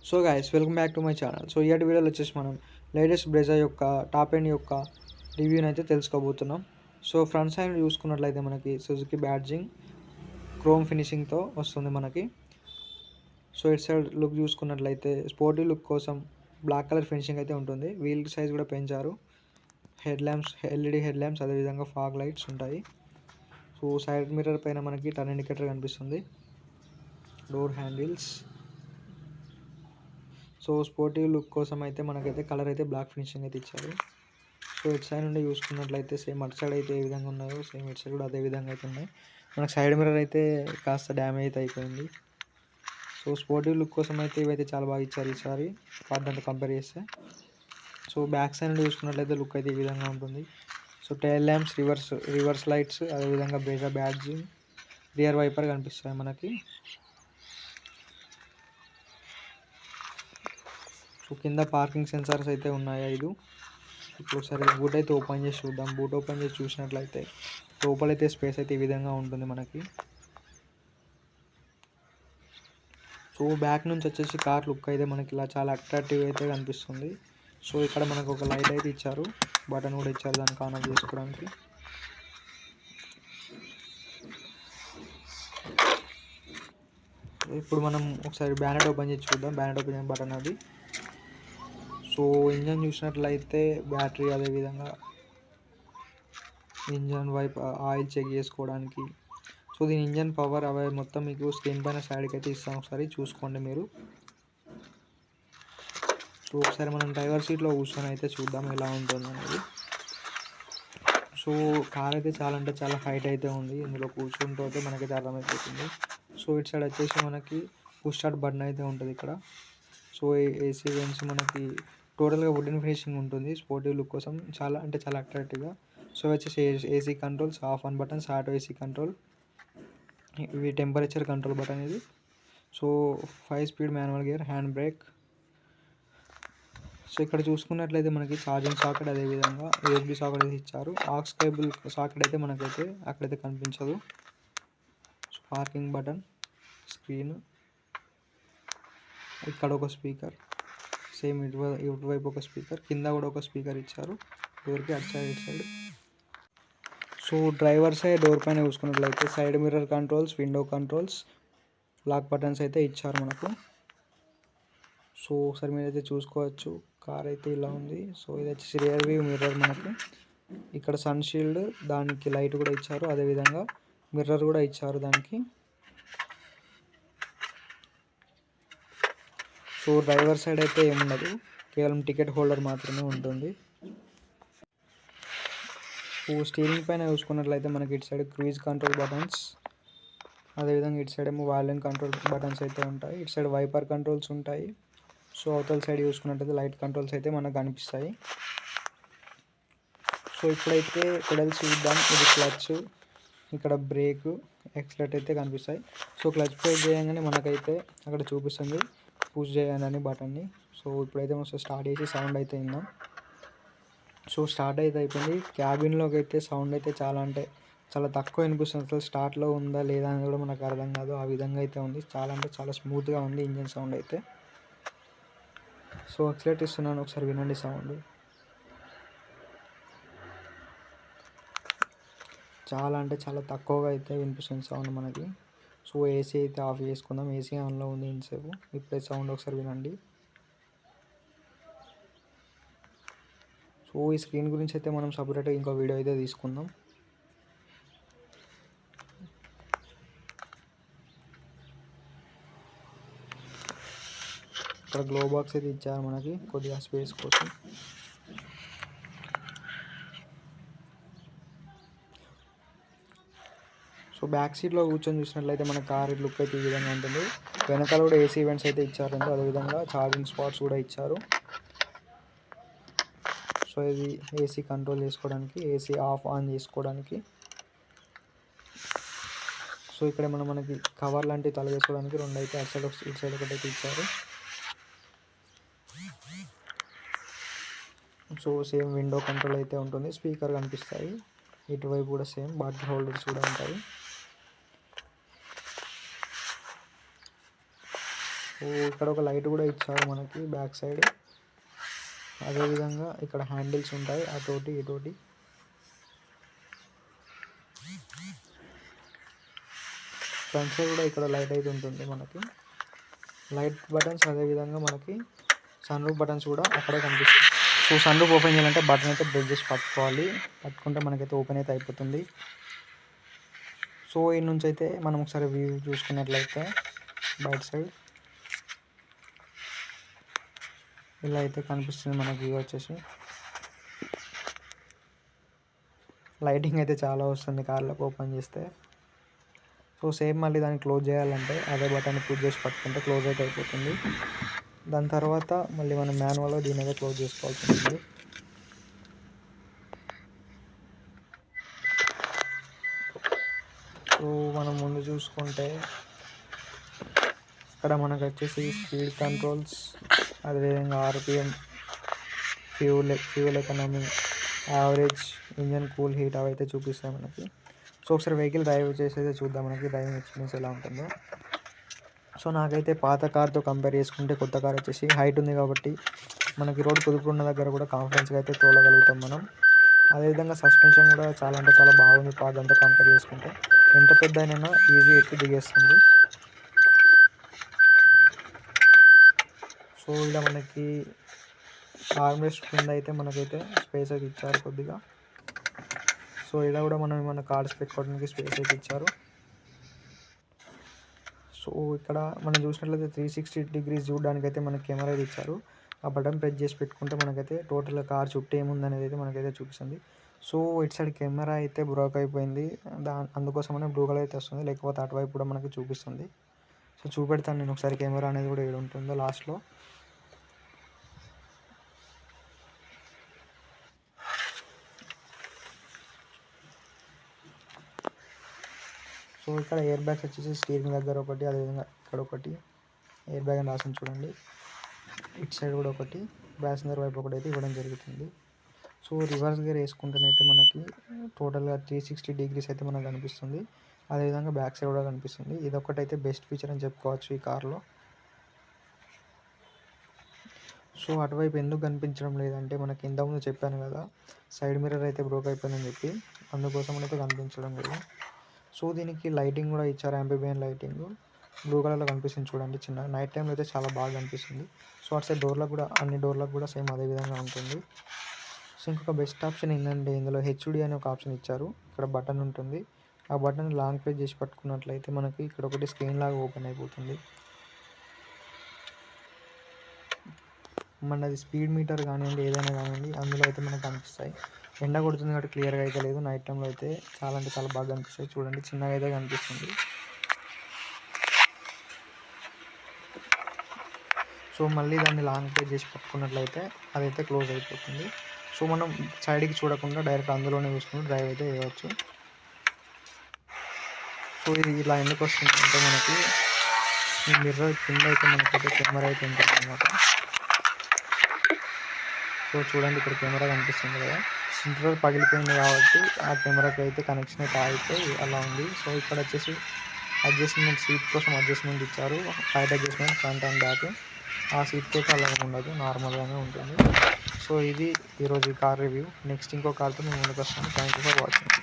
So guys welcome back to my channel. So ఈ వీడియోలో వచ్చేసి మనం లేటెస్ట్ బ్రెజా యొక్క టాప్ ఎండ్ యొక్క రివ్యూని అయితే తెలుసుకోబోతున్నాం. సో ఫ్రంట్ సైడ్ చూసుకున్నట్లయితే మనకి సుజుకి బ్యాడ్జింగ్ క్రోమ్ ఫినిషింగ్తో వస్తుంది మనకి. సో ఇటు సైడ్ లుక్ చూసుకున్నట్లయితే స్పోర్టీ లుక్ కోసం బ్లాక్ కలర్ ఫినిషింగ్ అయితే ఉంటుంది. వీల్ సైజ్ కూడా పెంచారు. Head lamps LED head lamps, అదేవిధంగా ఫాగ్ లైట్స్ ఉంటాయి. సో సైడ్ మిర్రర్ పైన మనకి టర్న్ ఇండికేటర్ కనిపిస్తుంది. Door handles. So sportive look కోసం అయితే మనకైతే కలర్ అయితే బ్లాక్ ఫినిషింగ్ అయితే ఇచ్చారు. సో ఇటు సైడ్ నుండి చూసుకున్నట్లయితే సేమ్ అటు సైడ్ అయితే ఏ విధంగా ఉన్నాయో సేమ్ ఇటు సైడ్ కూడా అదే విధంగా అయితే ఉన్నాయి. మనకు సైడ్ మిర్రర్ అయితే కాస్త డ్యామేజ్ అయితే అయిపోయింది. సో స్పోర్టివ్ లుక్ కోసం అయితే ఇవైతే చాలా బాగా ఇచ్చారు ఈసారి వాటితో కంపేర్ చేస్తే. సో బ్యాక్ సైడ్ నుండి చూసుకున్నట్లయితే లుక్ అయితే ఈ విధంగా ఉంటుంది. So tile lamps, reverse lights, అదేవిధంగా బ్రేజా బ్యాడ్జింగ్, రియర్ వైపర్ కనిపిస్తాయి మనకి. సో కింద పార్కింగ్ సెన్సార్స్ అయితే ఉన్నాయి 5. ఇప్పుడు ఒకసారి బూట్ అయితే ఓపెన్ చేసి చూద్దాం. బూట్ ఓపెన్ చేసి చూసినట్లయితే లోపలైతే స్పేస్ అయితే ఈ విధంగా ఉంటుంది మనకి. సో బ్యాక్ నుంచి వచ్చేసి కార్ లుక్ అయితే మనకి ఇలా చాలా అట్రాక్టివ్ అయితే కనిపిస్తుంది. సో ఇక్కడ మనకు ఒక లైట్ అయితే ఇచ్చారు, బటన్ కూడా ఇచ్చారు దాన్ని ఆన్ ఆఫ్ చేసుకోవడానికి. ఇప్పుడు మనం ఒకసారి బ్యానెట్ ఓపెన్ చేసి చూద్దాం. బ్యానెట్ ఓపెన్ చేసిన బటన్ అది. సో ఇంజన్ చూసినట్లయితే బ్యాటరీ, అదేవిధంగా ఇంజన్ వైపు ఆయిల్ చెక్ చేసుకోవడానికి. సో దీని ఇంజన్ పవర్ అవి మొత్తం మీకు స్క్రీన్ పైన సైడ్కి అయితే ఇస్తాను, ఒకసారి చూసుకోండి మీరు. సో ఒకసారి మనం డ్రైవర్ సీట్లో కూర్చొని అయితే చూద్దాం ఎలా ఉంటుంది అనేది. సో కార్ అయితే చాలా అంటే చాలా హైట్ అయితే ఉంది. ఇందులో కూర్చుంటూ అయితే మనకైతే అర్థమైపోతుంది. సో ఇటు సైడ్ వచ్చేసి మనకి పుష్ స్టార్ట్ బటన్ అయితే ఉంటుంది ఇక్కడ. సో ఏసీ వెంట్స్ మనకి టోటల్గా వుడెన్ ఫినిషింగ్ ఉంటుంది స్పోర్టివ్ లుక్ కోసం, చాలా అంటే చాలా అట్రాక్టివ్గా. సో వచ్చేసి AC controls, of on buttons, auto AC control, ఇవి టెంపరేచర్ కంట్రోల్ బటన్ ఇది. So 5 speed manual gear, hand brake. So ఇక్కడ చూసుకున్నట్లయితే మనకి ఛార్జింగ్ సాకెట్, అదేవిధంగా యూఎస్బీ సాకెట్ అయితే ఇచ్చారు. ఆక్స్ కేబుల్ సాకెట్ అయితే మనకైతే అక్కడైతే కనిపించదు. సో పార్కింగ్ బటన్, స్క్రీన్, ఇక్కడ ఒక స్పీకర్, సేమ్ ఇటువైపు ఒక స్పీకర్, కింద కూడా ఒక స్పీకర్ ఇచ్చారు డోర్కి అటు సైడ్ ఇటు side. So driver side door పైన చూసుకున్నట్లయితే side mirror controls, window controls, lock buttons అయితే ఇచ్చారు మనకు. సో ఒకసారి మీరైతే చూసుకోవచ్చు కార్ అయితే ఇలా ఉంది. సో ఇది వచ్చేసి రియర్ వ్యూ మిర్రర్ మనకి. ఇక్కడ సన్ షీల్డ్, దానికి లైట్ కూడా ఇచ్చారు, అదేవిధంగా మిర్రర్ కూడా ఇచ్చారు దానికి. సో డ్రైవర్ సైడ్ అయితే ఏముండదు, కేవలం టికెట్ హోల్డర్ మాత్రమే ఉంటుంది. సో స్టీరింగ్ పైన చూసుకున్నట్లయితే మనకి ఇటు సైడ్ క్రూయిజ్ కంట్రోల్ బటన్స్, అదేవిధంగా ఇటు సైడ్ ఏమో వాల్యూమ్ కంట్రోల్ బటన్స్ అయితే ఉంటాయి. ఇటు సైడ్ వైపర్ కంట్రోల్స్ ఉంటాయి. సో అవతల సైడ్ చూసుకున్నట్లయితే లైట్ కంట్రోల్స్ అయితే మనకు కనిపిస్తాయి. సో ఇప్పుడైతే పెడల్స్ చూద్దాం. ఇది క్లచ్, ఇక్కడ బ్రేక్, ఎక్సలరేట్ అయితే కనిపిస్తాయి. సో క్లచ్ ప్రెస్ చేయగానే మనకైతే అక్కడ చూపిస్తుంది పుష్ చేయండి అని బటన్ని. సో ఇప్పుడైతే మనం స్టార్ట్ చేసి సౌండ్ అయితే విందాం. సో స్టార్ట్ అయితే అయిపోయింది. క్యాబిన్లోకి అయితే సౌండ్ అయితే చాలా అంటే చాలా తక్కువ వినిపిస్తుంది. అసలు స్టార్ట్లో ఉందా లేదా అని కూడా మనకు అర్థం కాదు, ఆ విధంగా అయితే ఉంది. చాలా అంటే చాలా స్మూత్గా ఉంది ఇంజన్ సౌండ్ అయితే. సో ఎక్సలరేట్ ఇస్తున్నాను, ఒకసారి వినండి సౌండ్. చాలా అంటే చాలా తక్కువగా అయితే వినిపిస్తుంది సౌండ్ మనకి. సో ఏసీ అయితే ఆఫ్ చేసుకుందాం. ఏసీ ఆన్లో ఉంది ఇంతసేపు. ఇప్పుడే సౌండ్ ఒకసారి వినండి. సో ఈ స్క్రీన్ గురించి అయితే మనం సపరేట్గా ఇంకో వీడియో అయితే తీసుకుందాం. ఇక్కడ గ్లో బాక్స్ అయితే ఇచ్చారు మనకి కొద్దిగా స్పేస్ కోసం. సో బ్యాక్ సీట్లో కూర్చొని చూసినట్లయితే మన కార్ లుక్ అయితే ఈ విధంగా ఉంటుంది. వెనకాల కూడా ఏసీ ఈవెంట్స్ అయితే ఇచ్చారండి, అదేవిధంగా ఛార్జింగ్ స్పాట్స్ కూడా ఇచ్చారు. సో ఇది ఏసీ కంట్రోల్ చేసుకోవడానికి, ఏసీ ఆఫ్ ఆన్ చేసుకోవడానికి. సో ఇక్కడ మనకి కవర్ లాంటివి తలగేసుకోవడానికి 2 అయితే అటు సైడ్ ఇటు సైడ్ ఒకటి అయితే ఇచ్చారు. సో సేమ్ విండో కంట్రోల్ అయితే ఉంటుంది, స్పీకర్ కనిపిస్తాయి. ఇటువైపు కూడా సేమ్ బాటిల్ హోల్డర్స్ కూడా ఉంటాయి. సో ఇక్కడ ఒక లైట్ కూడా ఇచ్చారు మనకి బ్యాక్ సైడ్. అదేవిధంగా ఇక్కడ హ్యాండిల్స్ ఉంటాయి అటోటి ఇటోటి. ఫ్రంట్ సైడ్ కూడా ఇక్కడ లైట్ అయితే ఉంటుంది మనకి. లైట్ బటన్స్ అదేవిధంగా మనకి సన్ రూఫ్ బటన్స్ కూడా అక్కడే కనిపిస్తుంది. సో సన్ రూఫ్ ఓపెన్ చేయాలంటే బటన్ అయితే ప్రెస్ చేసి పట్టుకోవాలి. పట్టుకుంటే మనకైతే ఓపెన్ అయితే అయిపోతుంది. సో ఈ నుంచి అయితే మనం ఒకసారి వ్యూ చూసుకున్నట్లయితే బయట సైడ్ ఇలా అయితే కనిపిస్తుంది మనకి వ్యూ వచ్చేసి. లైటింగ్ అయితే చాలా వస్తుంది కార్లోకి ఓపెన్ చేస్తే. సో సేమ్ మళ్ళీ దాన్ని క్లోజ్ చేయాలంటే అదే బటన్ పుష్ చేసి పట్టుకుంటే క్లోజ్ అయితే అయిపోతుంది. దాని తర్వాత మళ్ళీ మనం మాన్యువల్గా దీని అయితే క్లోజ్ చేసుకోవాల్సి ఉంటుంది. సో మనం ముందు చూసుకుంటే ఇక్కడ మనకు వచ్చేసి స్పీడ్ కంట్రోల్స్, అదేవిధంగా RPM, fuel economy, average, engine cool heat అవి అయితే చూపిస్తాయి మనకి. సో ఒకసారి వెహికల్ డ్రైవ్ చేసి అయితే చూద్దాం మనకి డ్రైవింగ్ ఎక్స్పీరియన్స్ ఎలా ఉంటుందో. సో నాకైతే పాత కార్తో కంపేర్ చేసుకుంటే కొత్త కార్ వచ్చేసి హైట్ ఉంది కాబట్టి మనకి రోడ్ కుదుపు ఉన్న దగ్గర కూడా కాన్ఫిడెన్స్గా అయితే తోలగలుగుతాం మనం. అదేవిధంగా సస్పెన్షన్ కూడా చాలా అంటే చాలా బాగుంది పాతదంతా కంపేర్ చేసుకుంటే. ఎంత పెద్ద అయినా ఈజీ ఎక్కి దిగేస్తుంది. సో ఇలా మనకి ఆర్మ్రెస్ట్ కింద అయితే మనకైతే స్పేస్ అయితే ఇచ్చారు కొద్దిగా. సో ఇలా కూడా మనం ఏమైనా కార్డ్స్ పెట్టుకోవడానికి స్పేస్ అయితే ఇచ్చారు. సో ఇక్కడ మనం చూసినట్లయితే 360 degrees చూడడానికి అయితే మనకి కెమెరా అయితే ఇచ్చారు. ఆ బటన్ ప్రెస్ చేసి పెట్టుకుంటే మనకైతే టోటల్గా కార్ చుట్టూ ఏముంది అనేది అయితే మనకైతే చూపిస్తుంది. సో ఇటు సైడ్ కెమెరా అయితే బ్రోక్ అయిపోయింది, అందుకోసమనే బ్లూ కలర్ అయితే వస్తుంది, లేకపోతే అటువైపు కూడా మనకి చూపిస్తుంది. సో చూపెడతాను నేను ఒకసారి కెమెరా అనేది కూడా ఏడు ఉంటుందో లాస్ట్లో. సో ఇక్కడ ఎయిర్ బ్యాగ్స్ వచ్చేసి స్టీరింగ్ దగ్గర ఒకటి, అదేవిధంగా ఇక్కడ ఒకటి ఎయిర్ బ్యాగ్ అని రాసింది చూడండి. ఇటు సైడ్ కూడా ఒకటి, ప్యాసింజర్ వైపు ఒకటి అయితే ఇవ్వడం జరుగుతుంది. సో రివర్స్ గేర్ వేసుకుంటేనైతే మనకి టోటల్గా 360 degrees అయితే మనకు కనిపిస్తుంది. అదేవిధంగా బ్యాక్ సైడ్ కూడా కనిపిస్తుంది. ఇదొకటైతే బెస్ట్ ఫీచర్ అని చెప్పుకోవచ్చు ఈ కార్లో. సో అటువైపు ఎందుకు కనిపించడం లేదంటే మనకి ఇంతకుముందు చెప్పాను కదా, సైడ్ మిర్రర్ అయితే బ్రోక్ అయిపోయిందని చెప్పి, అందుకోసం అయితే కనిపించడం లేదు. సో దీనికి లైటింగ్ కూడా ఇచ్చారు, యాంబియన్ లైటింగ్ బ్లూ కలర్లో కనిపిస్తుంది చూడండి చిన్న. నైట్ టైంలో అయితే చాలా బాగా కనిపిస్తుంది. సో అటు సైడ్ డోర్లకు కూడా అన్ని డోర్లకు కూడా సేమ్ అదే విధంగా ఉంటుంది. సో ఇంకొక బెస్ట్ ఆప్షన్ ఏంటంటే ఇందులో హెచ్డి అనే ఒక ఆప్షన్ ఇచ్చారు. ఇక్కడ బటన్ ఉంటుంది, ఆ బటన్ లాంగ్ ప్రెస్ చేసి పట్టుకున్నట్లయితే మనకి ఇక్కడ ఒకటి స్క్రీన్ లాగా ఓపెన్ అయిపోతుంది. మనది స్పీడ్ మీటర్ కానివ్వండి ఏదైనా కానివ్వండి అందులో అయితే మనకు కనిపిస్తాయి. ఎండ కొడుతుంది కాబట్టి క్లియర్గా అయితే లేదు, నైట్ టైంలో అయితే చాలా అంటే చాలా బాగా కనిపిస్తాయి. చూడండి చిన్నగా అయితే కనిపిస్తుంది. సో మళ్ళీ దాన్ని లాంగ్ ప్రెస్ చేసి పట్టుకున్నట్లయితే అదైతే క్లోజ్ అయిపోతుంది. సో మనం సైడ్కి చూడకుండా డైరెక్ట్ అందులోనే చూసుకుని డ్రైవ్ అయితే చేయవచ్చు. సో ఇది ఇలా ఎందుకు వస్తుంది అంటే మనకి ఈ మిర్రర్ కింద అయితే మనకైతే కెమెరా అయితే ఉంటుంది అన్నమాట. సో చూడండి ఇక్కడ కెమెరా కనిపిస్తుంది కదా, మిర్రర్ పగిలిపోయింది కాబట్టి ఆ కెమెరాకి అయితే కనెక్షన్ అయితే అయిపోయి అలా ఉంది. సో ఇక్కడ వచ్చేసి అడ్జస్ట్మెంట్, సీట్ కోసం అడ్జస్ట్మెంట్ ఇచ్చారు, height adjustment front and back. ఆ సీట్కి అయితే అలా ఉండదు, నార్మల్గానే ఉంటుంది. సో ఇది ఈరోజు కార్ రివ్యూ. నెక్స్ట్ ఇంకో కార్తో మేము ముందుకు వస్తాను. Thank you for watching.